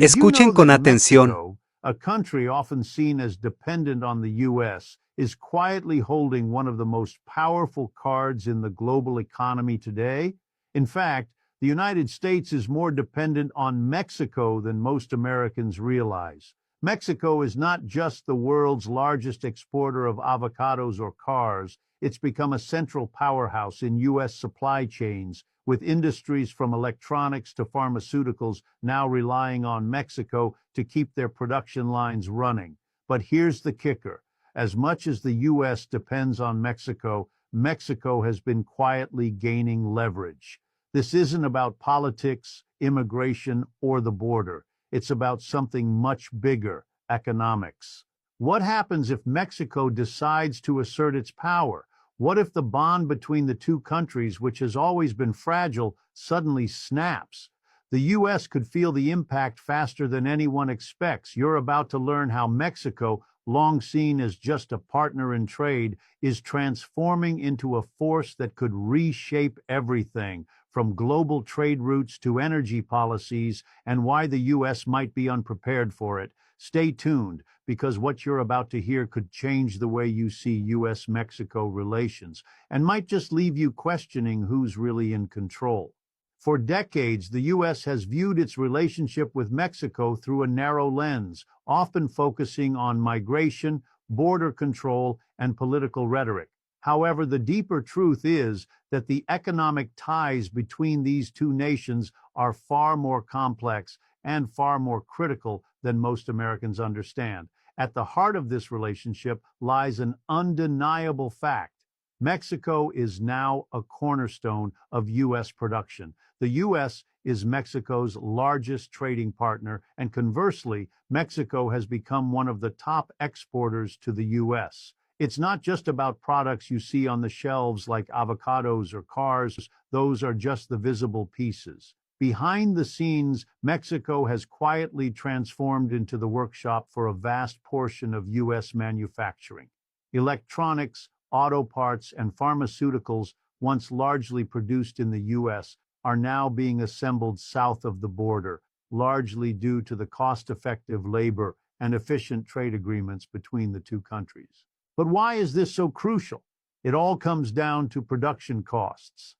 Did you Escuchen know con that atención. Mexico, a country often seen as dependent on the U.S., is quietly holding one of the most powerful cards in the global economy today? In fact, the United States is more dependent on Mexico than most Americans realize. Mexico is not just the world's largest exporter of avocados or cars, it's become a central powerhouse in U.S. supply chains, with industries from electronics to pharmaceuticals now relying on Mexico to keep their production lines running. But here's the kicker. As much as the U.S. depends on Mexico, Mexico has been quietly gaining leverage. This isn't about politics, immigration, or the border. It's about something much bigger, economics. What happens if Mexico decides to assert its power? What if the bond between the two countries, which has always been fragile, suddenly snaps? The U.S. could feel the impact faster than anyone expects. You're about to learn how Mexico, long seen as just a partner in trade, is transforming into a force that could reshape everything, from global trade routes to energy policies, and why the U.S. might be unprepared for it. Stay tuned, because what you're about to hear could change the way you see U.S.-Mexico relations, and might just leave you questioning who's really in control. For decades, the U.S. has viewed its relationship with Mexico through a narrow lens, often focusing on migration, border control, and political rhetoric. However, the deeper truth is that the economic ties between these two nations are far more complex and far more critical than most Americans understand. At the heart of this relationship lies an undeniable fact. Mexico is now a cornerstone of U.S. production. The U.S. is Mexico's largest trading partner, and conversely, Mexico has become one of the top exporters to the U.S. It's not just about products you see on the shelves like avocados or cars. Those are just the visible pieces. Behind the scenes, Mexico has quietly transformed into the workshop for a vast portion of U.S. manufacturing. Electronics, auto parts, and pharmaceuticals, once largely produced in the U.S., are now being assembled south of the border, largely due to the cost-effective labor and efficient trade agreements between the two countries. But why is this so crucial? It all comes down to production costs.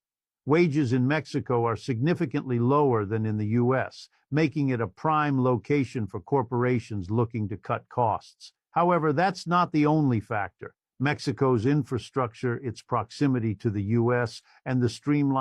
Wages in Mexico are significantly lower than in the U.S., making it a prime location for corporations looking to cut costs. However, that's not the only factor. Mexico's infrastructure, its proximity to the U.S., and the streamlined